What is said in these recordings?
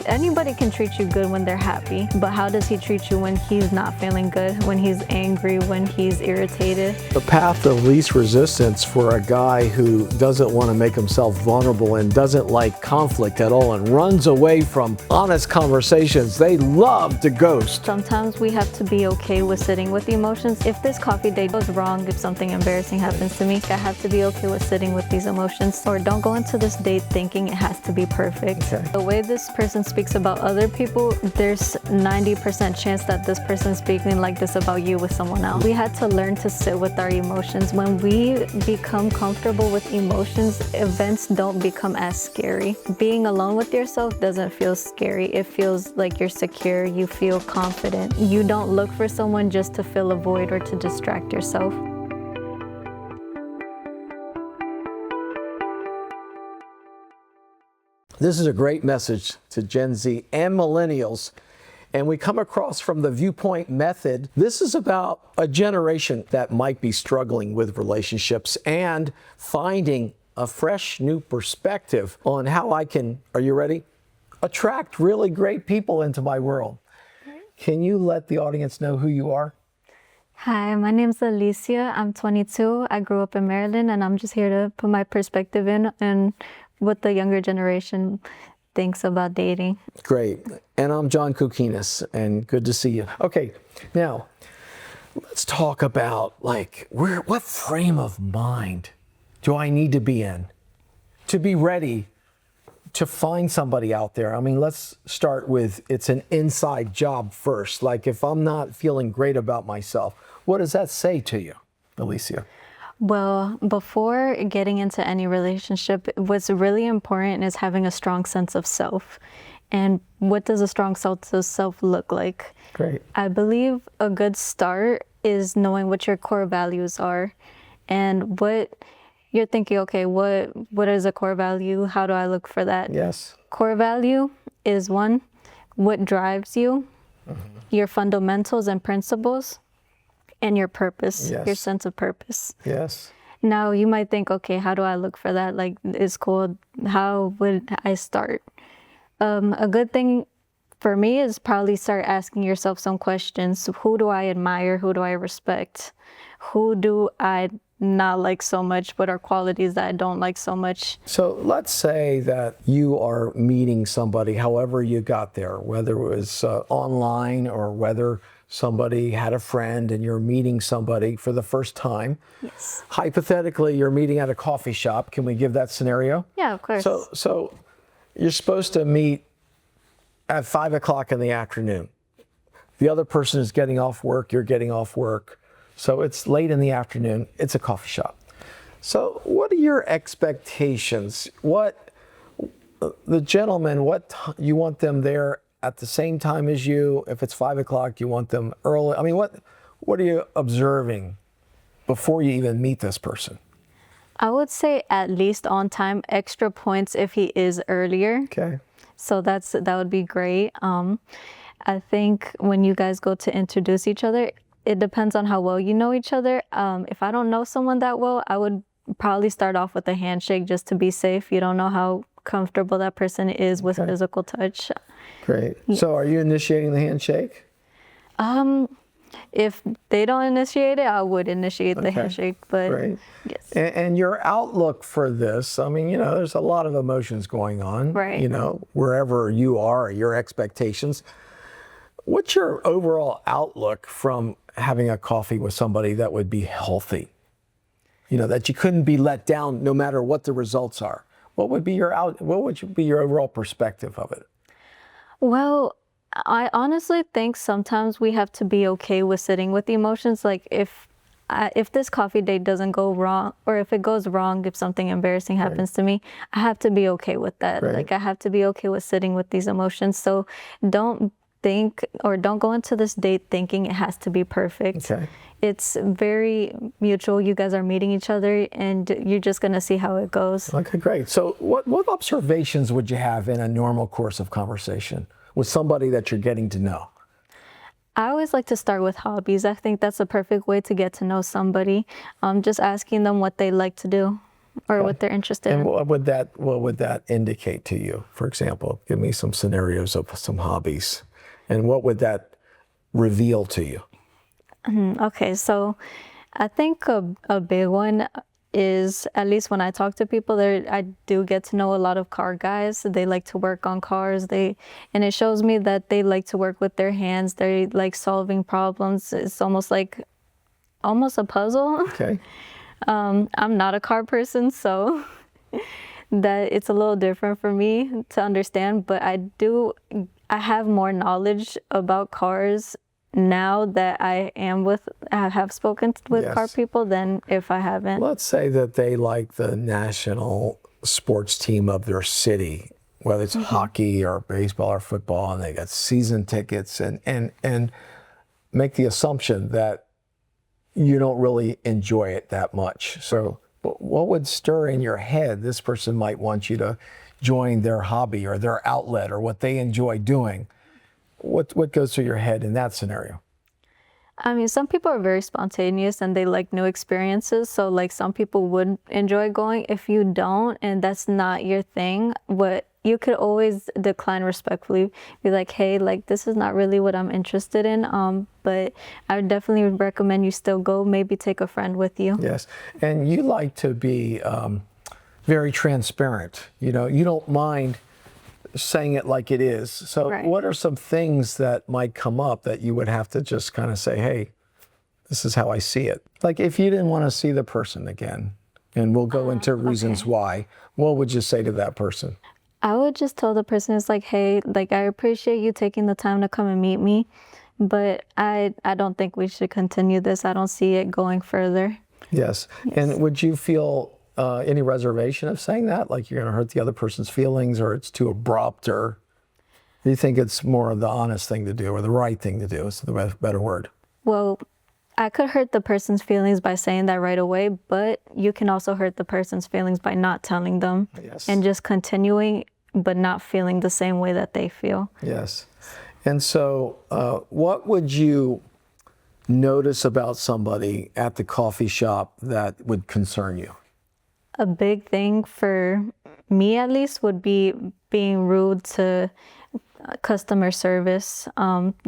Anybody can treat you good when they're happy, but how does he treat you when he's not feeling good, when he's angry, when he's irritated? The path of least resistance for a guy who doesn't want to make himself vulnerable and doesn't like conflict at all and runs away from honest conversations, they love to ghost. Sometimes we have to be okay with sitting with emotions. If this coffee date goes wrong, if something embarrassing happens to me, I have to be okay with sitting with these emotions. Or don't go into this date thinking it has to be perfect. Okay. The way this person speaks about other people, there's 90% chance that this person is speaking like this about you with someone else. We had to learn to sit with our emotions. When we become comfortable with emotions, events don't become as scary. Being alone with yourself doesn't feel scary. It feels like you're secure, you feel confident. You don't look for someone just to fill a void or to distract yourself. This is a great message to Gen Z and millennials. And we come across from the Viewpoint Method. This is about a generation that might be struggling with relationships and finding a fresh new perspective on how I can, are you ready? Attract really great people into my world. Can you let the audience know who you are? Hi, my name's Alicia. I'm 22. I grew up in Maryland, and I'm just here to put my perspective in and what the younger generation thinks about dating. Great. And I'm John Cokinos, and good to see you. Okay, now let's talk about what frame of mind do I need to be in to be ready to find somebody out there? I mean, let's start with it's an inside job first. Like if I'm not feeling great about myself, what does that say to you, Alicia? Well, before getting into any relationship, what's really important is having a strong sense of self. And what does a strong sense of self look like? Great. I believe a good start is knowing what your core values are and what you're thinking, okay, what is a core value? How do I look for that? Yes. Core value is one, what drives you, your fundamentals and principles, and your purpose, Yes. your sense of purpose. Yes. Now you might think, okay, how do I look for that? Like, it's cool. How would I start? A good thing for me is probably start asking yourself some questions. Who do I admire? Who do I respect? Who do I not like so much? What are qualities that I don't like so much? So let's say that you are meeting somebody, however you got there, whether it was online or whether somebody had a friend and you're meeting somebody for the first time. Yes. Hypothetically, you're meeting at a coffee shop. Can we give that scenario? Yeah, of course. So you're supposed to meet at 5 o'clock in the afternoon. The other person is getting off work, you're getting off work. So it's late in the afternoon, it's a coffee shop. So what are your expectations? The gentleman, you want them there at the same time as you? If it's 5 o'clock, you want them early? I mean, what are you observing before you even meet this person? I would say at least on time, extra points if he is earlier. Okay. So that would be great. I think when you guys go to introduce each other, it depends on how well you know each other. If I don't know someone that well, I would probably start off with a handshake just to be safe. You don't know how comfortable that person is with physical touch. Great. So are you initiating the handshake? If they don't initiate it, I would initiate the handshake. But Great. yes. And your outlook for this, I mean, there's a lot of emotions going on, Right. Wherever you are, your expectations. What's your overall outlook from having a coffee with somebody that would be healthy? That you couldn't be let down no matter what the results are. What would be your overall perspective of it? Well, I honestly think sometimes we have to be okay with sitting with emotions. Like if this coffee date doesn't go wrong, or if it goes wrong, if something embarrassing happens to me, I have to be okay with that. Right. Like I have to be okay with sitting with these emotions. So don't go into this date thinking it has to be perfect. Okay. It's very mutual. You guys are meeting each other and you're just going to see how it goes. Okay, great. So what observations would you have in a normal course of conversation with somebody that you're getting to know? I always like to start with hobbies. I think that's a perfect way to get to know somebody. Just asking them what they like to do. or what they're interested And in. what would that indicate to you? For example, give me some scenarios of some hobbies, and what would that reveal to you? Okay, so I think a big one is, at least when I talk to people there, I do get to know a lot of car guys. They like to work on cars. And it shows me that they like to work with their hands. They like solving problems. It's almost a puzzle. Okay. I'm not a car person, so that it's a little different for me to understand, but I have more knowledge about cars now that I have spoken with car Yes. people than if I haven't. Let's say that they like the national sports team of their city, whether it's hockey or baseball or football, and they got season tickets, and make the assumption that you don't really enjoy it that much. So what would stir in your head? This person might want you to join their hobby or their outlet or what they enjoy doing. What goes through your head in that scenario? I mean, some people are very spontaneous and they like new experiences. So like some people would enjoy going. If you don't, and that's not your thing, you could always decline respectfully. Be like, hey, like this is not really what I'm interested in. But I would definitely recommend you still go. Maybe take a friend with you. Yes, and you like to be very transparent. You know, you don't mind saying it like it is. So Right. what are some things that might come up that you would have to just kind of say, hey, this is how I see it? Like if you didn't want to see the person again, and we'll go into reasons why, what would you say to that person? I would just tell the person, it's like, hey, like I appreciate you taking the time to come and meet me, but I don't think we should continue this. I don't see it going further. Yes. And would you feel any reservation of saying that? Like you're going to hurt the other person's feelings, or it's too abrupt, or do you think it's more of the honest thing to do or the right thing to do is the better word? Well, I could hurt the person's feelings by saying that right away, but you can also hurt the person's feelings by not telling them Yes. and just continuing, but not feeling the same way that they feel. Yes. And so what would you notice about somebody at the coffee shop that would concern you? A big thing for me, at least, would be being rude to customer service,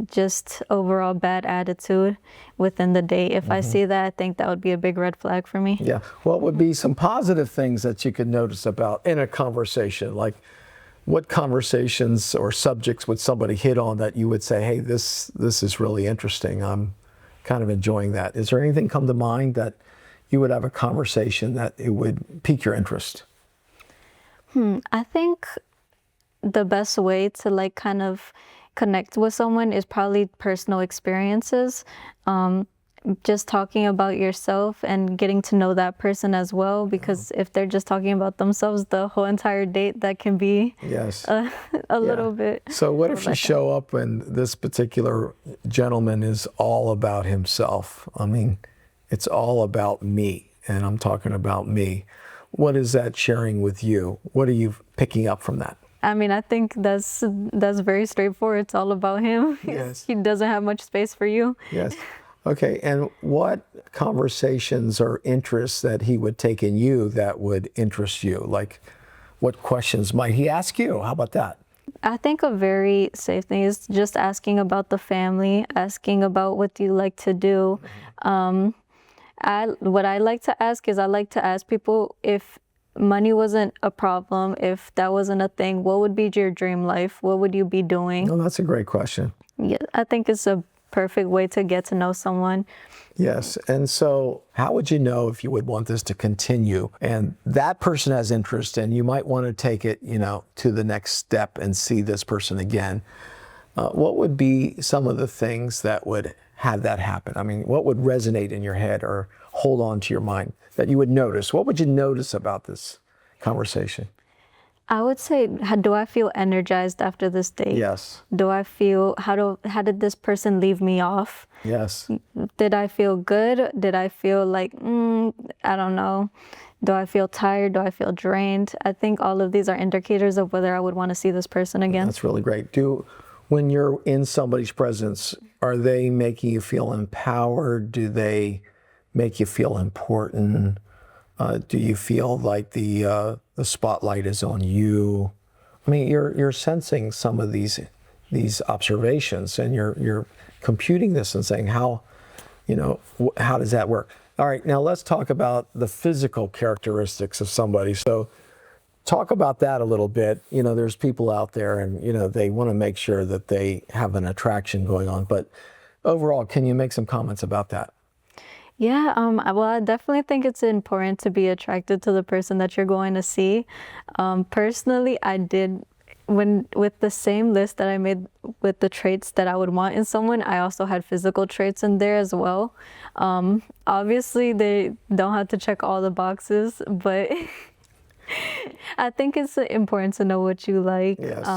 just overall bad attitude within the day. If I see that, I think that would be a big red flag for me. Yeah. What would be some positive things that you could notice about in a conversation? Like what conversations or subjects would somebody hit on that you would say, hey, this is really interesting. I'm kind of enjoying that. Is there anything come to mind that you would have a conversation that it would pique your interest? I think the best way to like kind of connect with someone is probably personal experiences. Just talking about yourself and getting to know that person as well, because if they're just talking about themselves the whole entire date, that can be Yes. a little bit. So what if you like show up and this particular gentleman is all about himself? I mean, it's all about me, and I'm talking about me. What is that sharing with you? What are you picking up from that? I mean, I think that's very straightforward. It's all about him. Yes. He doesn't have much space for you. Yes. Okay, and what conversations or interests that he would take in you that would interest you? Like, what questions might he ask you? How about that? I think a very safe thing is just asking about the family, asking about what you like to do. What I like to ask is I like to ask people if money wasn't a problem, if that wasn't a thing, what would be your dream life? What would you be doing? Oh, that's a great question. Yeah, I think it's a perfect way to get to know someone. Yes. And so how would you know if you would want this to continue and that person has interest and you might want to take it, to the next step and see this person again? What would be some of the things that would have that happen? I mean, what would resonate in your head or hold on to your mind that you would notice? What would you notice about this conversation? I would say, do I feel energized after this date? Yes. Do I feel, how did this person leave me off? Yes. Did I feel good? Did I feel like, I don't know. Do I feel tired? Do I feel drained? I think all of these are indicators of whether I would want to see this person again. That's really great. When you're in somebody's presence, are they making you feel empowered? Do they make you feel important? Do you feel like the spotlight is on you? I mean, you're sensing some of these observations, and you're computing this and saying how does that work? All right, now let's talk about the physical characteristics of somebody. So talk about that a little bit. There's people out there and, they want to make sure that they have an attraction going on. But overall, can you make some comments about that? Yeah, well, I definitely think it's important to be attracted to the person that you're going to see. Personally, I did, with the same list that I made with the traits that I would want in someone, I also had physical traits in there as well. Obviously, they don't have to check all the boxes, but I think it's important to know what you like, Yes.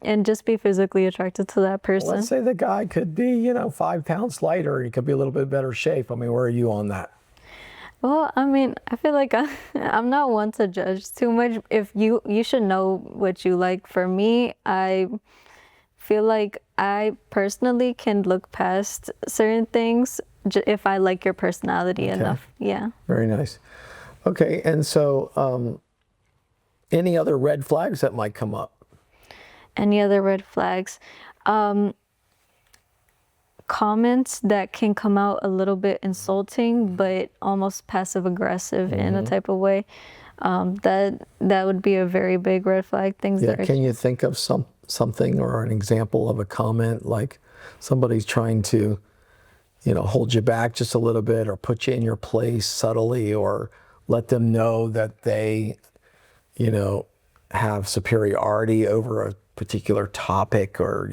and just be physically attracted to that person. Let's say the guy could be, 5 pounds lighter. He could be a little bit better shape. I mean, where are you on that? Well, I mean, I feel like I'm not one to judge too much. If you should know what you like. For me, I feel like I personally can look past certain things if I like your personality enough. Yeah. Very nice. Okay, and so any other red flags that might come up? Any other red flags? Comments that can come out a little bit insulting, but almost passive aggressive in a type of way. That would be a very big red flag. Things Yeah, that are, can you think of something or an example of a comment like somebody's trying to, hold you back just a little bit or put you in your place subtly or let them know that they, have superiority over a particular topic or,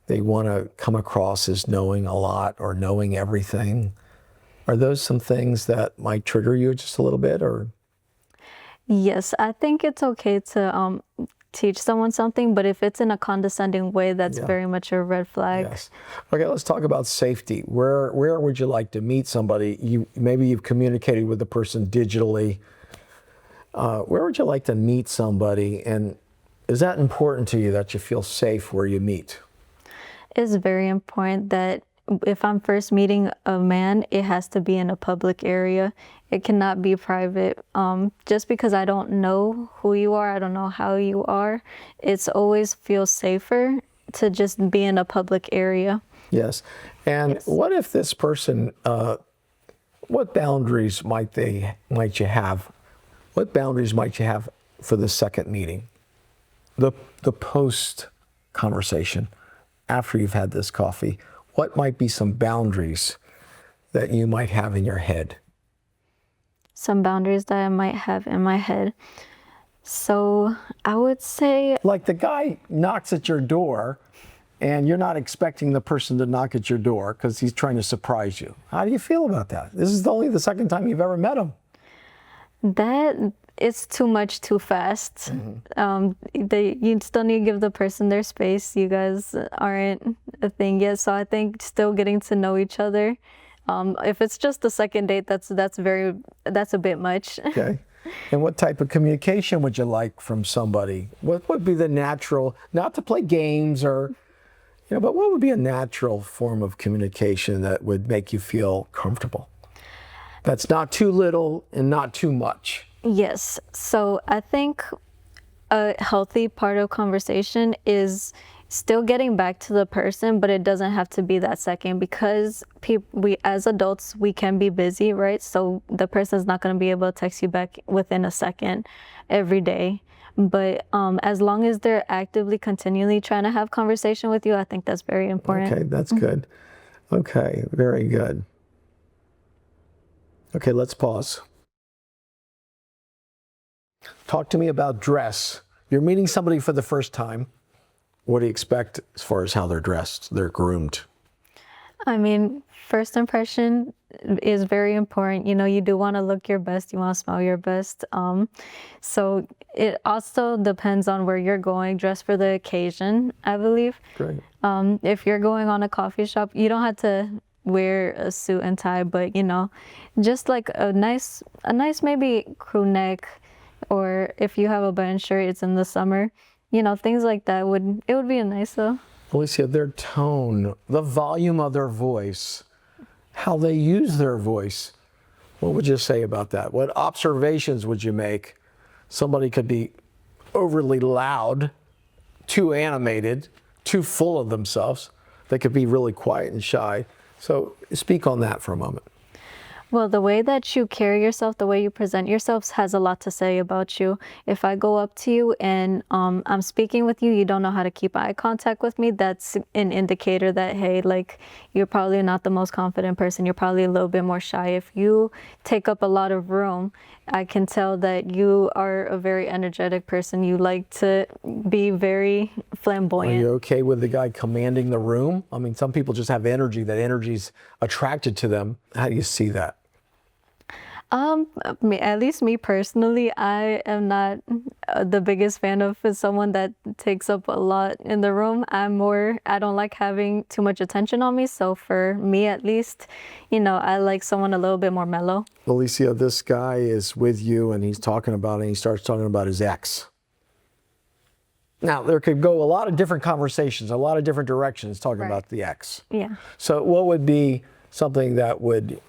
they want to come across as knowing a lot or knowing everything. Are those some things that might trigger you just a little bit or? Yes, I think it's okay to teach someone something, but if it's in a condescending way, that's very much a red flag. Yes. Okay, let's talk about safety. Where would you like to meet somebody? Maybe you've communicated with the person digitally. Where would you like to meet somebody? And is that important to you that you feel safe where you meet? It's very important that if I'm first meeting a man, it has to be in a public area. It cannot be private. Just because I don't know who you are, I don't know how you are, it's always feels safer to just be in a public area. Yes. And what if this person, what boundaries might you have? What boundaries might you have for the second meeting? The post conversation, after you've had this coffee, what might be some boundaries that you might have in your head? Some boundaries that I might have in my head. So I would say, like the guy knocks at your door and you're not expecting the person to knock at your door because he's trying to surprise you. How do you feel about that? This is only the second time you've ever met him. that it's too much too fast. You still need to give the person their space. You guys aren't a thing yet, so I think still getting to know each other. If it's just the second date, that's a bit much. Okay. And what type of communication would you like from somebody? What would be the natural, not to play games or, but what would be a natural form of communication that would make you feel comfortable? That's not too little and not too much. Yes. So I think a healthy part of conversation is still getting back to the person, but it doesn't have to be that second, because we as adults, we can be busy, right? So the person's not going to be able to text you back within a second every day. But as long as they're actively, continually trying to have conversation with you, I think that's very important. Okay, that's good. Okay, very good. Okay, let's pause. Talk to me about dress. You're meeting somebody for the first time. What do you expect as far as how they're dressed, they're groomed? I mean, first impression is very important. You do want to look your best. You want to smell your best. So it also depends on where you're going. Dress for the occasion, I believe. Great. If you're going on a coffee shop, you don't have to wear a suit and tie, but just like a nice maybe crew neck, or if you have a button shirt, it's in the summer. Things like that would be a nice though. Alicia, their tone, the volume of their voice, how they use their voice, What would you say about that? What observations would you make? Somebody could be overly loud, too animated, too full of themselves. They could be really quiet and shy. So speak on that for a moment. Well, the way that you carry yourself, the way you present yourself has a lot to say about you. If I go up to you and I'm speaking with you, you don't know how to keep eye contact with me, that's an indicator that, hey, like, you're probably not the most confident person. You're probably a little bit more shy. If you take up a lot of room, I can tell that you are a very energetic person. You like to be very flamboyant. Are you okay with the guy commanding the room? I mean, some people just have energy, that energy's attracted to them. How do you see that? At least me personally, I am not the biggest fan of someone that takes up a lot in the room. I don't like having too much attention on me. So for me, at least, I like someone a little bit more mellow. Alicia, this guy is with you and he starts talking about his ex. Now, there could go a lot of different conversations, a lot of different directions talking about the ex. Yeah. So what would be something that would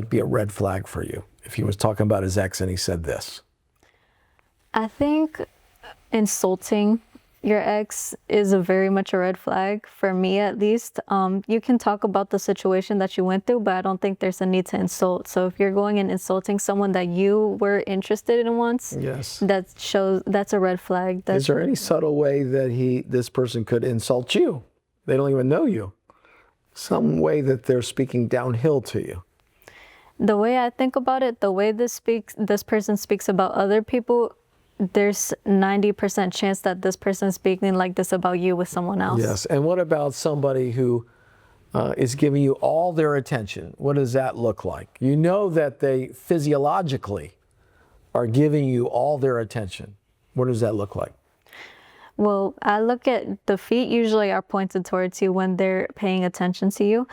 be a red flag for you if he was talking about his ex and he said this? I think insulting your ex is very much a red flag for me, at least. You can talk about the situation that you went through, but I don't think there's a need to insult. So if you're going and insulting someone that you were interested in once, yes, that's a red flag. Is there any subtle way that this person could insult you? They don't even know you. Some way that they're speaking downhill to you. The way I think about it, the way this person speaks about other people, there's 90% chance that this person is speaking like this about you with someone else. Yes. And what about somebody who is giving you all their attention? What does that look like? You know that they physiologically are giving you all their attention. What does that look like? Well, I look at the feet usually are pointed towards you when they're paying attention to you.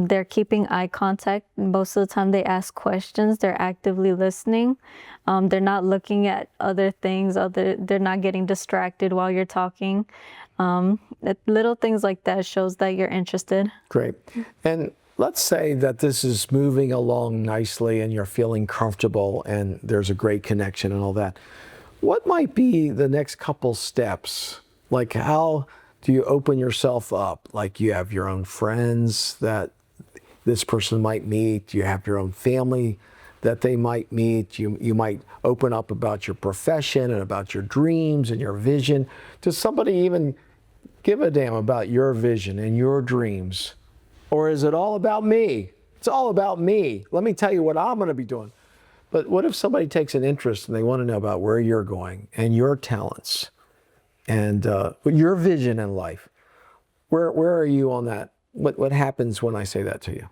They're keeping eye contact. Most of the time they ask questions. They're actively listening. They're not looking at other things. They're not getting distracted while you're talking. Little things like that shows that you're interested. Great. And let's say that this is moving along nicely and you're feeling comfortable and there's a great connection and all that. What might be the next couple steps? Like, how do you open yourself up? Like, you have your own friends that this person might meet. You have your own family that they might meet. You might open up about your profession and about your dreams and your vision. Does somebody even give a damn about your vision and your dreams? Or is it all about me? It's all about me. Let me tell you what I'm going to be doing. But what if somebody takes an interest and they want to know about where you're going and your talents and your vision in life? Where are you on that? What happens when I say that to you?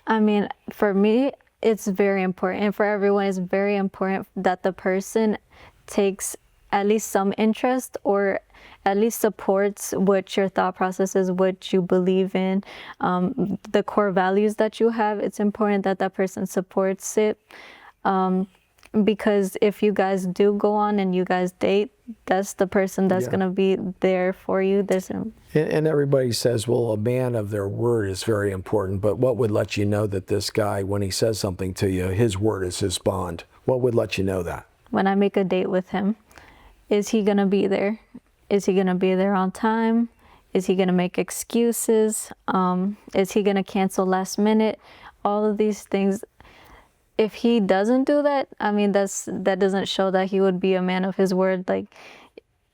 I mean, for me, it's very important. And for everyone, it's very important that the person takes at least some interest or at least supports what your thought process is, what you believe in, the core values that you have. It's important that that person supports it. Because if you guys do go on and you guys date, that's the person that's going to be there for you. And everybody says, well, a man of their word is very important. But what would let you know that this guy, when he says something to you, his word is his bond? What would let you know that? When I make a date with him, is he going to be there? Is he going to be there on time? Is he going to make excuses? Is he going to cancel last minute? All of these things. If he doesn't do that, I mean, that doesn't show that he would be a man of his word. Like,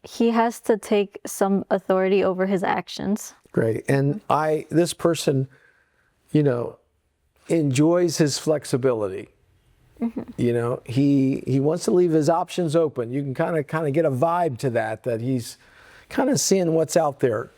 he has to take some authority over his actions. Great. And this person, enjoys his flexibility. Mm-hmm. He wants to leave his options open. You can kind of get a vibe to that he's kind of seeing what's out there.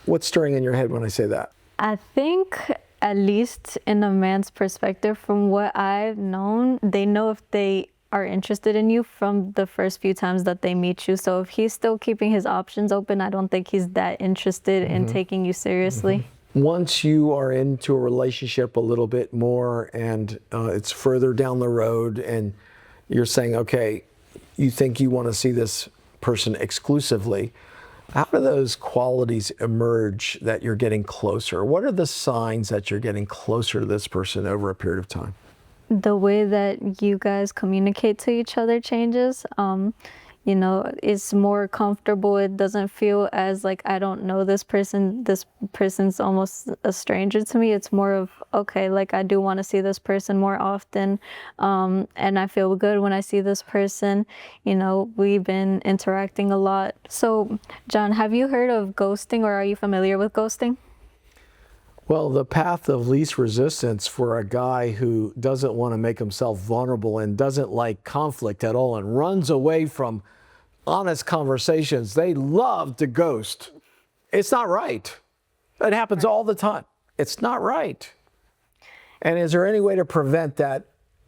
What's stirring in your head when I say that? I think, at least in a man's perspective, from what I've known, they know if they are interested in you from the first few times that they meet you. So if he's still keeping his options open, I don't think he's that interested in taking you seriously. Mm-hmm. Once you are into a relationship a little bit more and it's further down the road and you're saying, okay, you think you want to see this person exclusively, how do those qualities emerge that you're getting closer? What are the signs that you're getting closer to this person over a period of time? The way that you guys communicate to each other changes. It's more comfortable. It doesn't feel as like I don't know this person. This person's almost a stranger to me. It's more of, okay, like I do want to see this person more often. And I feel good when I see this person. We've been interacting a lot. So, John, have you heard of ghosting, or are you familiar with ghosting? Well, the path of least resistance for a guy who doesn't want to make himself vulnerable and doesn't like conflict at all and runs away from honest conversations, they love to ghost. It's not right. It happens all the time. It's not right. And is there any way to prevent that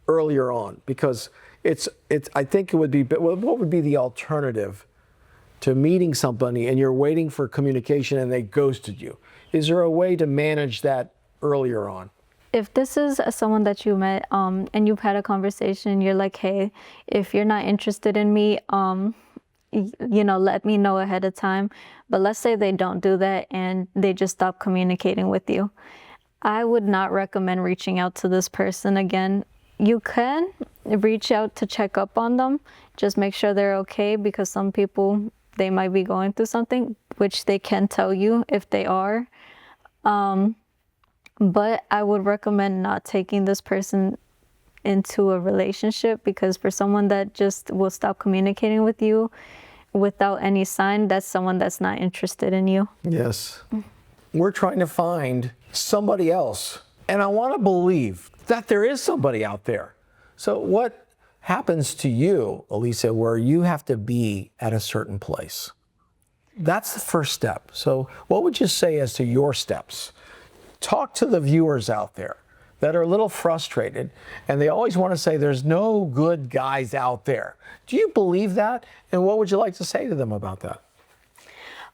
earlier on? Because I think it would be, what would be the alternative to meeting somebody and you're waiting for communication and they ghosted you? Is there a way to manage that earlier on? If this is someone that you met and you've had a conversation, you're like, hey, if you're not interested in me, let me know ahead of time. But let's say they don't do that and they just stop communicating with you. I would not recommend reaching out to this person again. You can reach out to check up on them. Just make sure they're okay, because some people, they might be going through something, which they can tell you if they are. But I would recommend not taking this person into a relationship, because for someone that just will stop communicating with you without any sign, that's someone that's not interested in you. Yes. We're trying to find somebody else. And I want to believe that there is somebody out there. So what happens to you, Alicia, where you have to be at a certain place? That's the first step. So what would you say as to your steps? Talk to the viewers out there that are a little frustrated, and they always want to say there's no good guys out there. Do you believe that? And what would you like to say to them about that?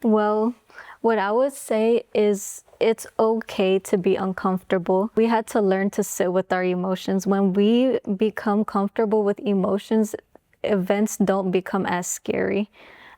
Well, what I would say is it's okay to be uncomfortable. We had to learn to sit with our emotions. When we become comfortable with emotions, events don't become as scary.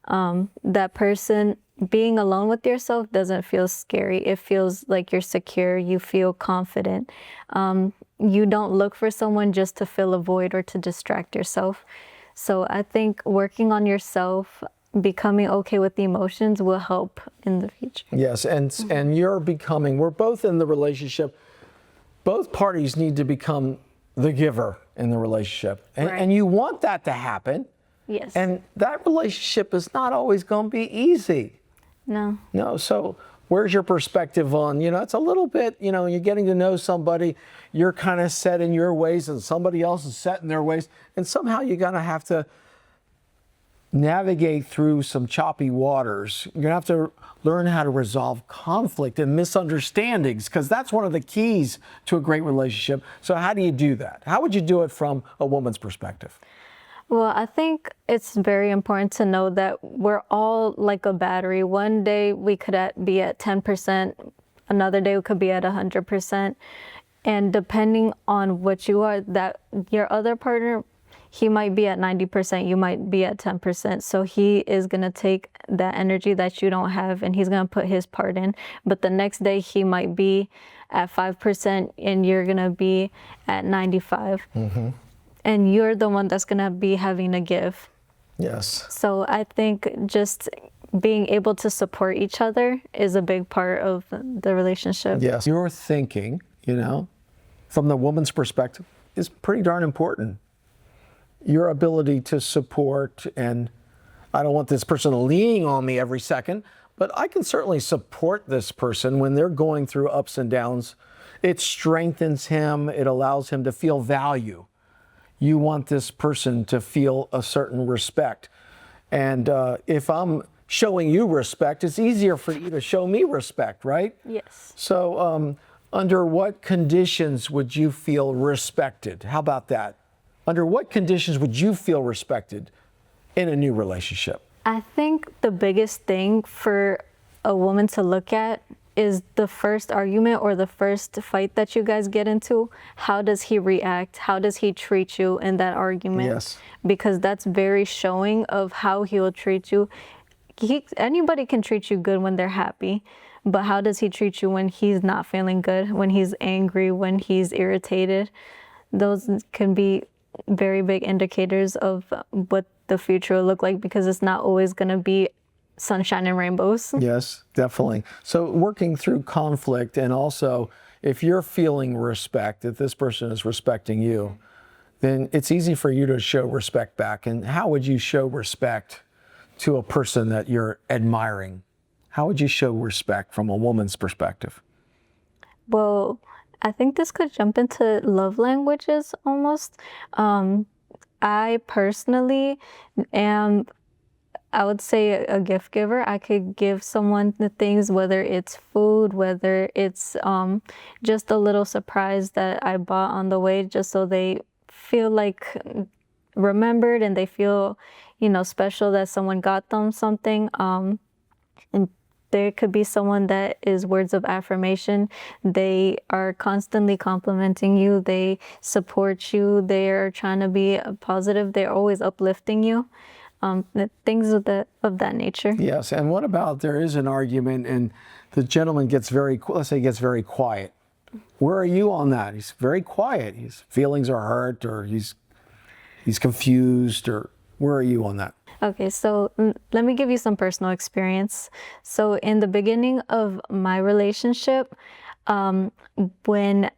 That person, being alone with yourself doesn't feel scary. It feels like you're secure. You feel confident. You don't look for someone just to fill a void or to distract yourself. So I think working on yourself, becoming okay with the emotions, will help in the future. Yes, and you're becoming, we're both in the relationship, both parties need to become the giver in the relationship. And you want that to happen. Yes. And that relationship is not always going to be easy. No. No, so where's your perspective on, it's a little bit, you're getting to know somebody, you're kind of set in your ways and somebody else is set in their ways, and somehow you're going to have to navigate through some choppy waters. You're going to have to learn how to resolve conflict and misunderstandings, because that's one of the keys to a great relationship. So how do you do that? How would you do it from a woman's perspective? Well, I think it's very important to know that we're all like a battery. One day we could be at 10%, another day we could be at 100%. And depending on what you are, that your other partner, he might be at 90%, you might be at 10%. So he is going to take that energy that you don't have and he's going to put his part in. But the next day he might be at 5% and you're going to be at 95%. Mm-hmm. And you're the one that's going to be having to give. Yes. So I think just being able to support each other is a big part of the relationship. Yes. Your thinking, from the woman's perspective is pretty darn important. Your ability to support, and I don't want this person leaning on me every second, but I can certainly support this person when they're going through ups and downs. It strengthens him. It allows him to feel value. You want this person to feel a certain respect. And if I'm showing you respect, it's easier for you to show me respect, right? Yes. So under what conditions would you feel respected? How about that? Under what conditions would you feel respected in a new relationship? I think the biggest thing for a woman to look at is the first argument or the first fight that you guys get into. How does he react? How does he treat you in that argument? Yes. Because that's very showing of how he will treat you. Anybody can treat you good when they're happy, but how does he treat you when he's not feeling good, when he's angry, when he's irritated? those can be very big indicators of what the future will look like, because it's not always going to be sunshine and rainbows. Yes, definitely. So working through conflict, and also if you're feeling respect, if this person is respecting you, then it's easy for you to show respect back. And how would you show respect to a person that you're admiring? How would you show respect from a woman's perspective? Well, I think this could jump into love languages almost. I personally am, I would say, a gift giver. I could give someone the things, whether it's food, whether it's just a little surprise that I bought on the way, just so they feel like remembered and they feel, special that someone got them something. And there could be someone that is words of affirmation. They are constantly complimenting you. They support you. They are trying to be positive. They're always uplifting you. Things of that nature. Yes, and what about there is an argument and the gentleman gets let's say gets very quiet. Where are you on that? He's very quiet. His feelings are hurt, or he's confused, or where are you on that? Okay, so let me give you some personal experience. So in the beginning of my relationship, when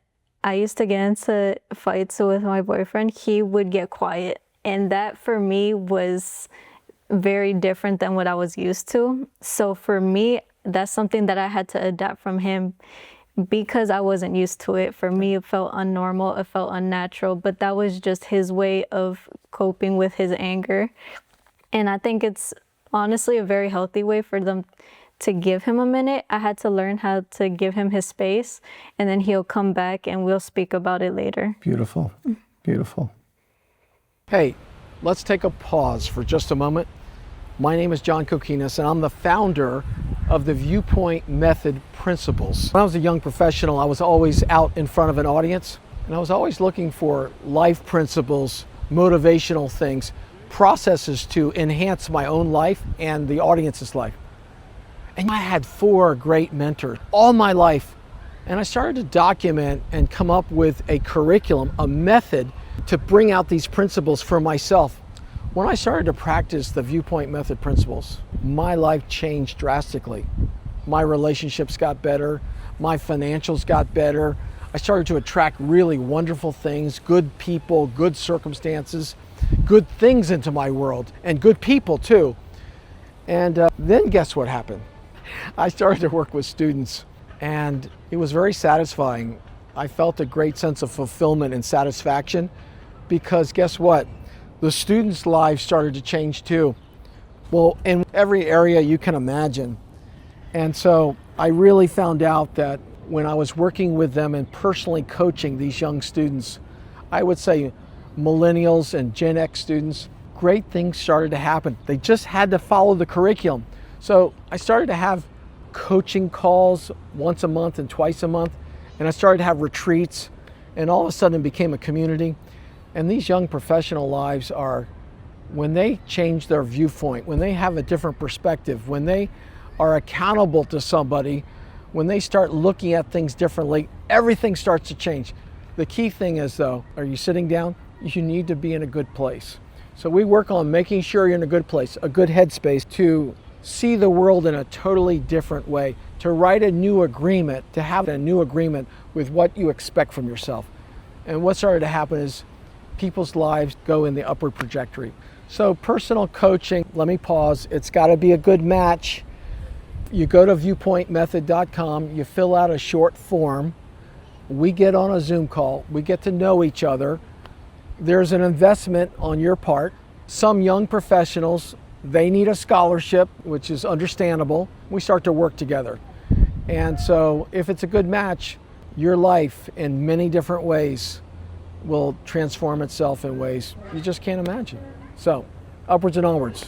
I used to get into fights with my boyfriend, he would get quiet. And that for me was very different than what I was used to. So for me, that's something that I had to adapt from him, because I wasn't used to it. For me, it felt unnormal, it felt unnatural, but that was just his way of coping with his anger. And I think it's honestly a very healthy way for them to give him a minute. I had to learn how to give him his space, and then he'll come back and we'll speak about it later. Beautiful, beautiful. Hey, let's take a pause for just a moment. My name is John Cokinos, and I'm the founder of the Viewpoint Method principles. When I was a young professional, I was always out in front of an audience, and I was always looking for life principles, motivational things, processes to enhance my own life and the audience's life. And I had 4 great mentors all my life, and I started to document and come up with a curriculum, a method to bring out these principles for myself. When I started to practice the Viewpoint Method principles, my life changed drastically. My relationships got better, my financials got better. I started to attract really wonderful things, good people, good circumstances, good things into my world, and good people too. And then guess what happened? I started to work with students, and it was very satisfying. I felt a great sense of fulfillment and satisfaction, because guess what? The students' lives started to change too. Well, in every area you can imagine. And so I really found out that when I was working with them and personally coaching these young students, I would say millennials and Gen X students, great things started to happen. They just had to follow the curriculum. So I started to have coaching calls once a month and twice a month, and I started to have retreats, and all of a sudden it became a community. And these young professional lives are, when they change their viewpoint, when they have a different perspective, when they are accountable to somebody, when they start looking at things differently, everything starts to change. The key thing is though, are you sitting down? You need to be in a good place. So we work on making sure you're in a good place, a good headspace, to see the world in a totally different way, to write a new agreement, to have a new agreement with what you expect from yourself. And what started to happen is people's lives go in the upward trajectory. So personal coaching, let me pause, it's got to be a good match. You go to viewpointmethod.com, you fill out a short form, we get on a Zoom call, we get to know each other. There's an investment on your part. Some young professionals, they need a scholarship, which is understandable. We start to work together. And so if it's a good match, your life in many different ways will transform itself in ways you just can't imagine. So, upwards and onwards.